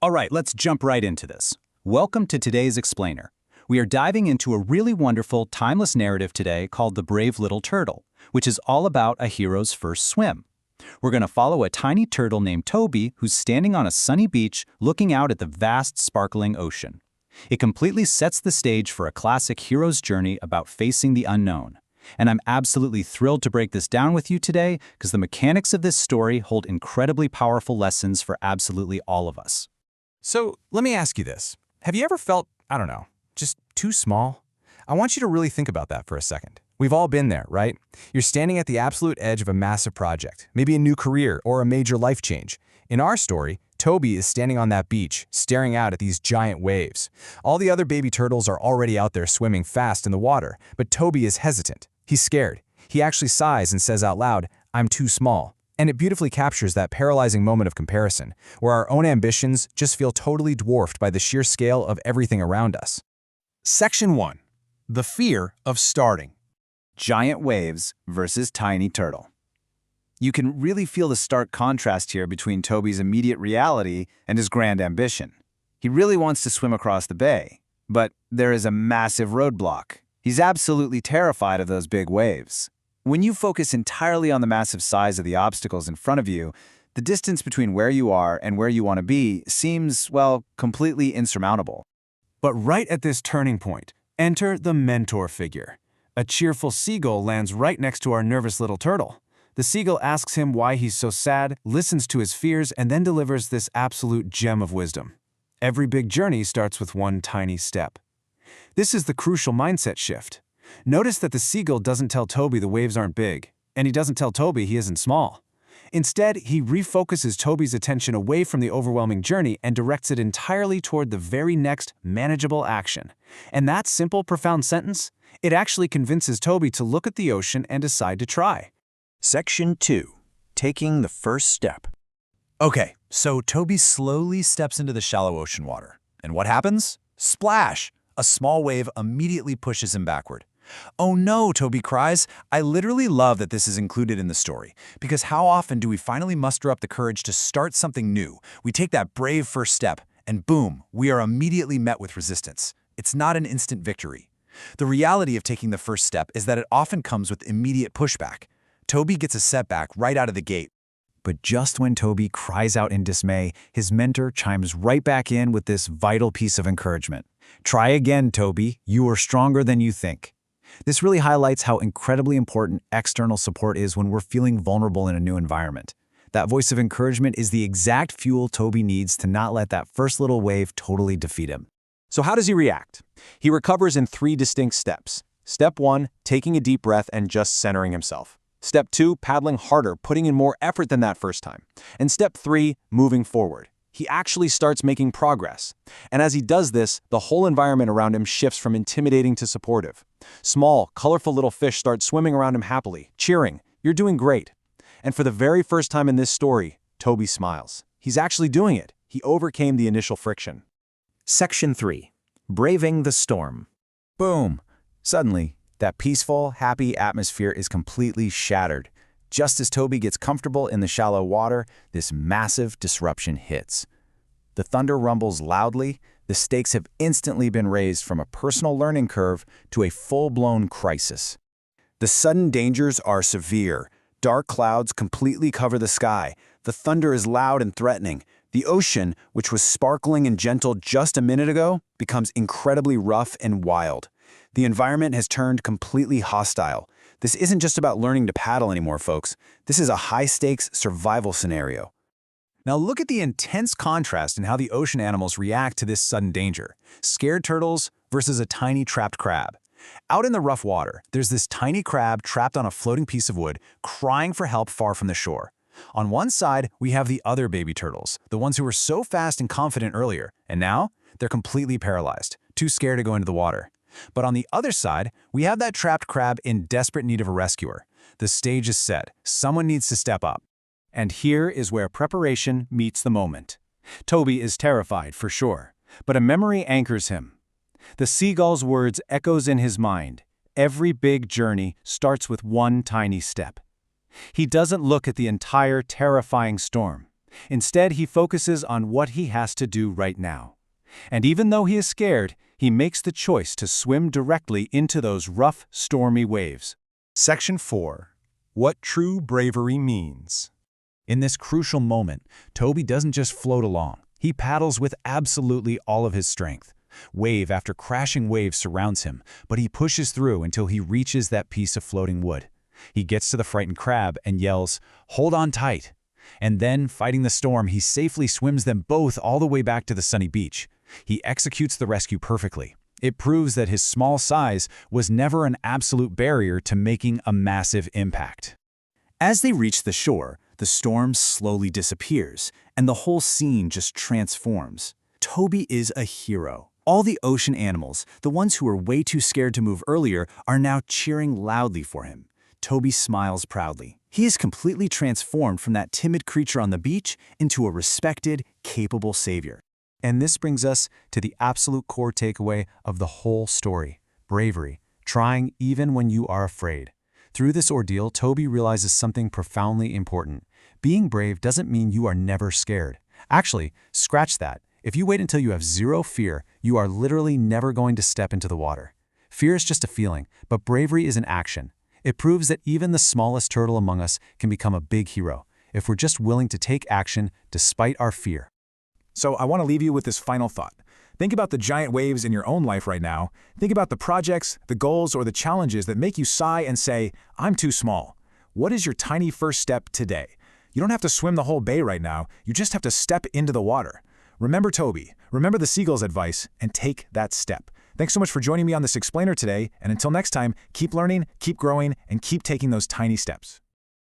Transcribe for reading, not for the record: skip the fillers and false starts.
All right, let's jump right into this. Welcome to today's explainer. We are diving into a really wonderful, timeless narrative today called The Brave Little Turtle, which is all about a hero's first swim. We're going to follow a tiny turtle named Toby who's standing on a sunny beach looking out at the vast, sparkling ocean. It completely sets the stage for a classic hero's journey about facing the unknown. And I'm absolutely thrilled to break this down with you today because the mechanics of this story hold incredibly powerful lessons for absolutely all of us. So let me ask you this. Have you ever felt, I don't know, just too small? I want you to really think about that for a second. We've all been there, right? You're standing at the absolute edge of a massive project, maybe a new career or a major life change. In our story, Toby is standing on that beach, staring out at these giant waves. All the other baby turtles are already out there swimming fast in the water, but Toby is hesitant. He's scared. He actually sighs and says out loud, "I'm too small." And it beautifully captures that paralyzing moment of comparison, where our own ambitions just feel totally dwarfed by the sheer scale of everything around us. Section 1. The fear of starting. Giant waves versus tiny turtle. You can really feel the stark contrast here between Toby's immediate reality and his grand ambition. He really wants to swim across the bay, but there is a massive roadblock. He's absolutely terrified of those big waves. When you focus entirely on the massive size of the obstacles in front of you, the distance between where you are and where you want to be seems, well, completely insurmountable. But right at this turning point, enter the mentor figure. A cheerful seagull lands right next to our nervous little turtle. The seagull asks him why he's so sad, listens to his fears, and then delivers this absolute gem of wisdom. Every big journey starts with one tiny step. This is the crucial mindset shift. Notice that the seagull doesn't tell Toby the waves aren't big, and he doesn't tell Toby he isn't small. Instead, he refocuses Toby's attention away from the overwhelming journey and directs it entirely toward the very next manageable action. And that simple, profound sentence, it actually convinces Toby to look at the ocean and decide to try. Section 2. Taking the first step. Okay, so Toby slowly steps into the shallow ocean water. And what happens? Splash! A small wave immediately pushes him backward. Oh no, Toby cries. I literally love that this is included in the story, because how often do we finally muster up the courage to start something new? We take that brave first step, and boom, we are immediately met with resistance. It's not an instant victory. The reality of taking the first step is that it often comes with immediate pushback. Toby gets a setback right out of the gate. But just when Toby cries out in dismay, his mentor chimes right back in with this vital piece of encouragement. Try again, Toby. You are stronger than you think. This really highlights how incredibly important external support is when we're feeling vulnerable in a new environment. That voice of encouragement is the exact fuel Toby needs to not let that first little wave totally defeat him. So how does he react? He recovers in 3 distinct steps. Step 1, taking a deep breath and just centering himself. Step 2, paddling harder, putting in more effort than that first time. And step 3, moving forward. He actually starts making progress. And as he does this, the whole environment around him shifts from intimidating to supportive. Small, colorful little fish start swimming around him happily, cheering, "You're doing great." And for the very first time in this story, Toby smiles. He's actually doing it. He overcame the initial friction. Section 3. Braving the storm. Boom! Suddenly, that peaceful, happy atmosphere is completely shattered. Just as Toby gets comfortable in the shallow water, this massive disruption hits. The thunder rumbles loudly. The stakes have instantly been raised from a personal learning curve to a full-blown crisis. The sudden dangers are severe. Dark clouds completely cover the sky. The thunder is loud and threatening. The ocean, which was sparkling and gentle just a minute ago, becomes incredibly rough and wild. The environment has turned completely hostile. This isn't just about learning to paddle anymore, folks. This is a high-stakes survival scenario. Now look at the intense contrast in how the ocean animals react to this sudden danger. Scared turtles versus a tiny trapped crab. Out in the rough water, there's this tiny crab trapped on a floating piece of wood, crying for help far from the shore. On one side, we have the other baby turtles, the ones who were so fast and confident earlier, and now they're completely paralyzed, too scared to go into the water. But on the other side, we have that trapped crab in desperate need of a rescuer. The stage is set. Someone needs to step up. And here is where preparation meets the moment. Toby is terrified, for sure, but a memory anchors him. The seagull's words echoes in his mind. Every big journey starts with one tiny step. He doesn't look at the entire terrifying storm. Instead, he focuses on what he has to do right now. And even though he is scared, he makes the choice to swim directly into those rough, stormy waves. Section 4. What true bravery means. In this crucial moment, Toby doesn't just float along. He paddles with absolutely all of his strength. Wave after crashing wave surrounds him, but he pushes through until he reaches that piece of floating wood. He gets to the frightened crab and yells, "Hold on tight." And then, fighting the storm, he safely swims them both all the way back to the sunny beach. He executes the rescue perfectly. It proves that his small size was never an absolute barrier to making a massive impact. As they reach the shore, the storm slowly disappears, and the whole scene just transforms. Toby is a hero. All the ocean animals, the ones who were way too scared to move earlier, are now cheering loudly for him. Toby smiles proudly. He is completely transformed from that timid creature on the beach into a respected, capable savior. And this brings us to the absolute core takeaway of the whole story: bravery, trying even when you are afraid. Through this ordeal, Toby realizes something profoundly important. Being brave doesn't mean you are never scared. Actually, scratch that. If you wait until you have zero fear, you are literally never going to step into the water. Fear is just a feeling, but bravery is an action. It proves that even the smallest turtle among us can become a big hero if we're just willing to take action despite our fear. So I want to leave you with this final thought. Think about the giant waves in your own life right now. Think about the projects, the goals, or the challenges that make you sigh and say, "I'm too small." What is your tiny first step today? You don't have to swim the whole bay right now. You just have to step into the water. Remember Toby, remember the seagull's advice, and take that step. Thanks so much for joining me on this explainer today, and until next time, keep learning, keep growing, and keep taking those tiny steps.